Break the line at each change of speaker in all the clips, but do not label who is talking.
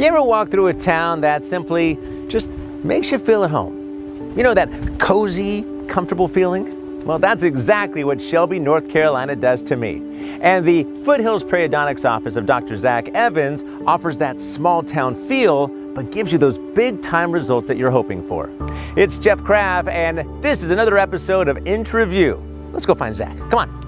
You ever walk through a town that simply just makes you feel at home? You know, that cozy, comfortable feeling? Well, that's exactly what Shelby, North Carolina does to me. And the Foothills Periodontics office of Dr. Zach Evans offers that small town feel, but gives you those big time results that you're hoping for. It's Jeff Craft, and this is another episode of InTRUview. Let's go find Zach. Come on.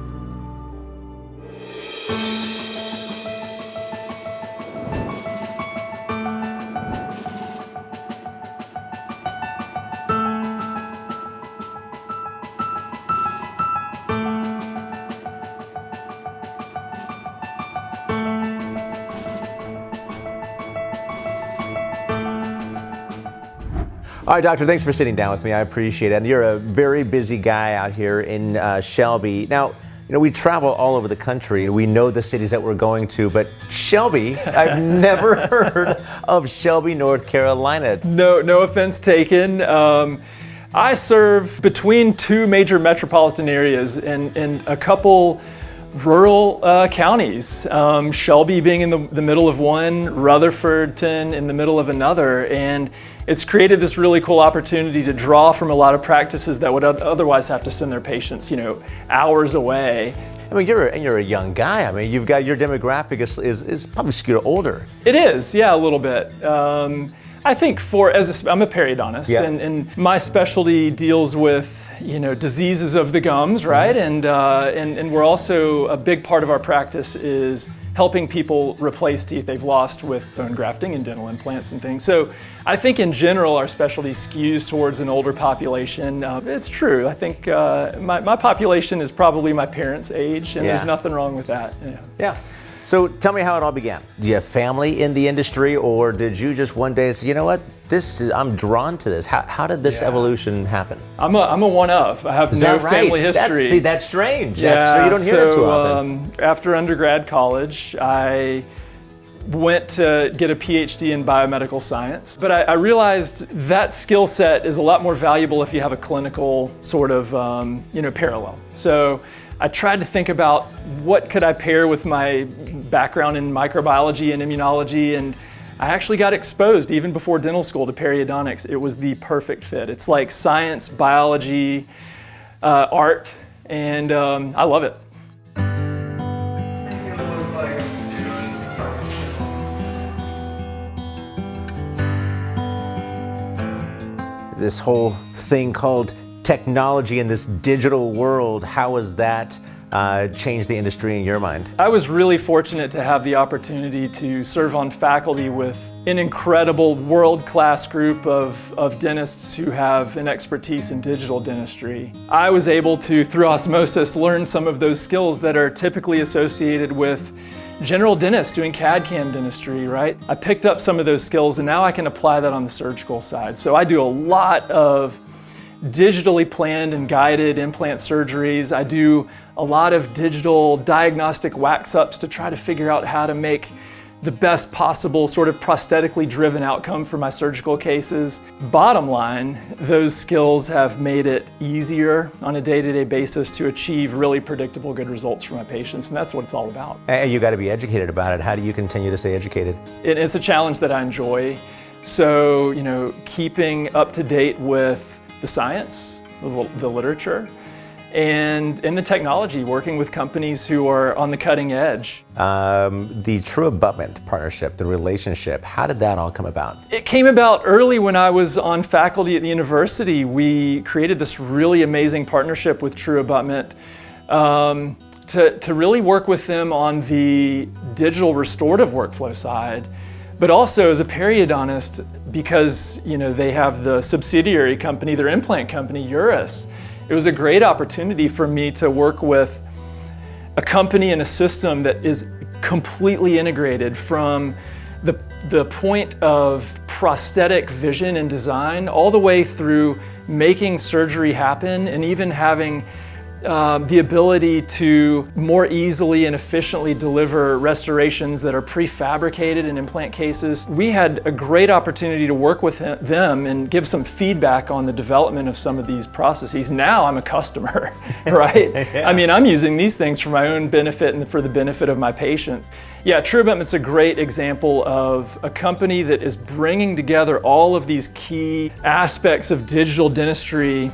All right, Doctor, thanks for sitting down with me. I appreciate it. And you're a very busy guy out here in Shelby. Now, you know, we travel all over the country. We know the cities that we're going to, but Shelby, I've never heard of Shelby, North Carolina.
No offense taken. I serve between two major metropolitan areas and a couple rural counties. Shelby being in the middle of one, Rutherfordton in the middle of another, and it's created this really cool opportunity to draw from a lot of practices that would otherwise have to send their patients, you know, hours away.
I mean, you're a young guy. I mean, you've got your demographic is probably skewed older.
It is, yeah, a little bit. I think I'm a periodontist,
yeah.
and my specialty deals with, you know, diseases of the gums, right? Mm-hmm. And we're also, a big part of our practice is helping people replace teeth they've lost with bone grafting and dental implants and things. So I think in general our specialty skews towards an older population. It's true. I think my population is probably my parents' age, and there's nothing wrong with that.
Yeah. So tell me how it all began. Do you have family in the industry, or did you just one day say, you know what, I'm drawn to this? How did this evolution happen?
I'm a one of. I have no family history.
That's strange. You don't hear that too often.
After undergrad college, I went to get a PhD in biomedical science, but I realized that skill set is a lot more valuable if you have a clinical sort of parallel. So I tried to think about what could I pair with my background in microbiology and immunology, and I actually got exposed even before dental school to periodontics. It was the perfect fit. It's like science, biology, art, and I love it.
This whole thing called technology in this digital world, how has that changed the industry in your mind?
I was really fortunate to have the opportunity to serve on faculty with an incredible world-class group of dentists who have an expertise in digital dentistry. I was able to, through osmosis, learn some of those skills that are typically associated with general dentists doing CAD/CAM dentistry, right? I picked up some of those skills, and now I can apply that on the surgical side. So I do a lot of digitally planned and guided implant surgeries. I do a lot of digital diagnostic wax-ups to try to figure out how to make the best possible sort of prosthetically driven outcome for my surgical cases. Bottom line, those skills have made it easier on a day-to-day basis to achieve really predictable good results for my patients, and that's what it's all about.
And you got to be educated about it. How do you continue to stay educated?
It's a challenge that I enjoy. So, you know, keeping up to date with the science, the literature, and the technology, working with companies who are on the cutting edge.
The TruAbutment partnership, the relationship, how did that all come about?
It came about early when I was on faculty at the university. We created this really amazing partnership with TruAbutment to really work with them on the digital restorative workflow side, but also as a periodontist, because they have the subsidiary company, their implant company, Uris. It was a great opportunity for me to work with a company and a system that is completely integrated from the point of prosthetic vision and design all the way through making surgery happen, and even having the ability to more easily and efficiently deliver restorations that are prefabricated in implant cases. We had a great opportunity to work with them and give some feedback on the development of some of these processes. Now I'm a customer, right? Yeah. I mean, I'm using these things for my own benefit and for the benefit of my patients. Yeah, TruAbutment's a great example of a company that is bringing together all of these key aspects of digital dentistry,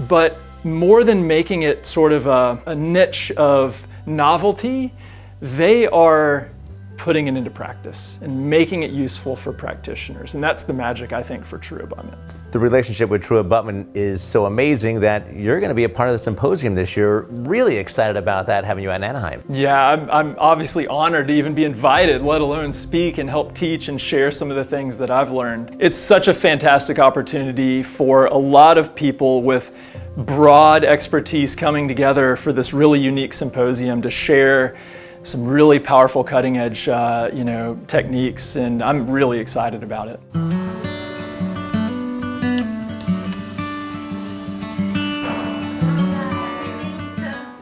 but more than making it sort of a niche of novelty, they are putting it into practice and making it useful for practitioners. And that's the magic, I think, for TruAbutment.
The relationship with TruAbutment is so amazing that you're going to be a part of the symposium this year. Really excited about that, having you in Anaheim.
Yeah, I'm obviously honored to even be invited, let alone speak and help teach and share some of the things that I've learned. It's such a fantastic opportunity for a lot of people with broad expertise coming together for this really unique symposium to share some really powerful cutting edge techniques, and I'm really excited about it.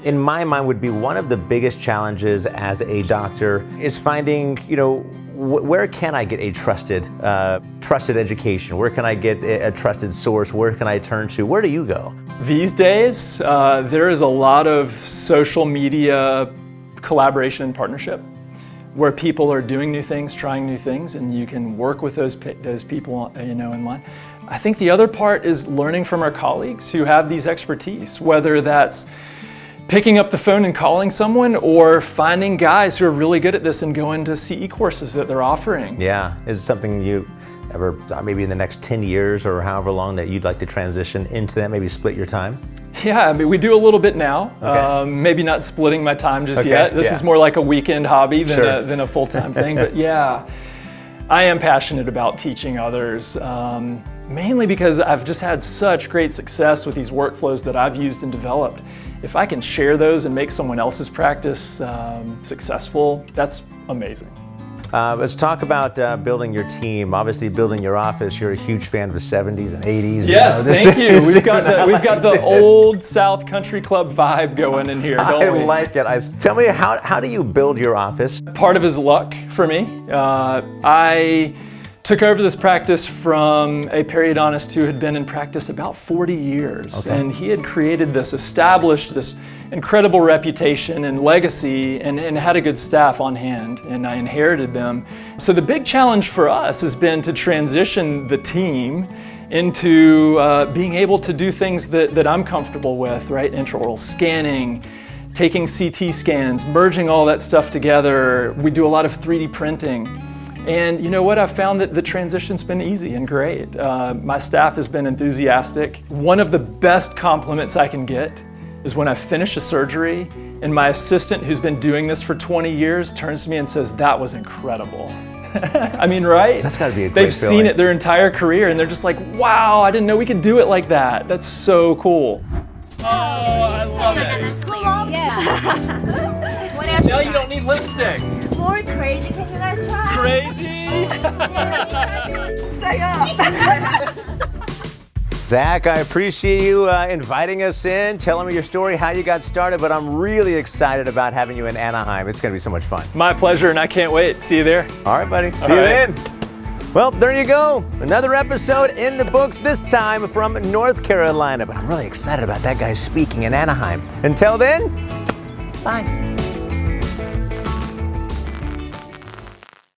In my mind, would be one of the biggest challenges as a doctor is finding, where can I get a trusted education? Where can I get a trusted source? Where can I turn to? Where do you go?
These days, there is a lot of social media collaboration and partnership where people are doing new things, trying new things, and you can work with those people, in line. I think the other part is learning from our colleagues who have these expertise, whether that's picking up the phone and calling someone or finding guys who are really good at this and going to CE courses that they're offering.
Yeah, is it something you ever, maybe in the next 10 years or however long, that you'd like to transition into that, maybe split your time?
Yeah, I mean, we do a little bit now. Okay. Maybe not splitting my time just yet. This is more like a weekend hobby than a full-time thing. But yeah, I am passionate about teaching others, mainly because I've just had such great success with these workflows that I've used and developed. If I can share those and make someone else's practice successful, that's amazing.
Let's talk about building your team. Obviously, building your office. You're a huge fan of the 70s and 80s.
Yes, thank you. We've got the old South Country Club vibe going in here, don't we?
I like it. Tell me, how do you build your office?
Part of it is luck for me. I took over this practice from a periodontist who had been in practice about 40 years. Okay. And he had established this incredible reputation and legacy and had a good staff on hand, and I inherited them. So the big challenge for us has been to transition the team into being able to do things that I'm comfortable with, right? Intraoral scanning, taking CT scans, merging all that stuff together. We do a lot of 3D printing. And you know what? I've found that the transition's been easy and great. My staff has been enthusiastic. One of the best compliments I can get is when I finish a surgery and my assistant, who's been doing this for 20 years, turns to me and says, "That was incredible." I mean, right?
That's gotta be a great
They've
feeling.
seen it their entire career and they're just like, "Wow, I didn't know we could do it like that." That's so cool. Oh, I love it.
Yeah. What else?
Now you don't need lipstick.
More crazy. Can you guys try?
Crazy?
Stay up.
Zach, I appreciate you inviting us in, telling me your story, how you got started, but I'm really excited about having you in Anaheim. It's going to be so much fun.
My pleasure, and I can't wait. See you there.
All right, buddy. See you then. Well, there you go. Another episode in the books, this time from North Carolina. But I'm really excited about that guy speaking in Anaheim. Until then, bye.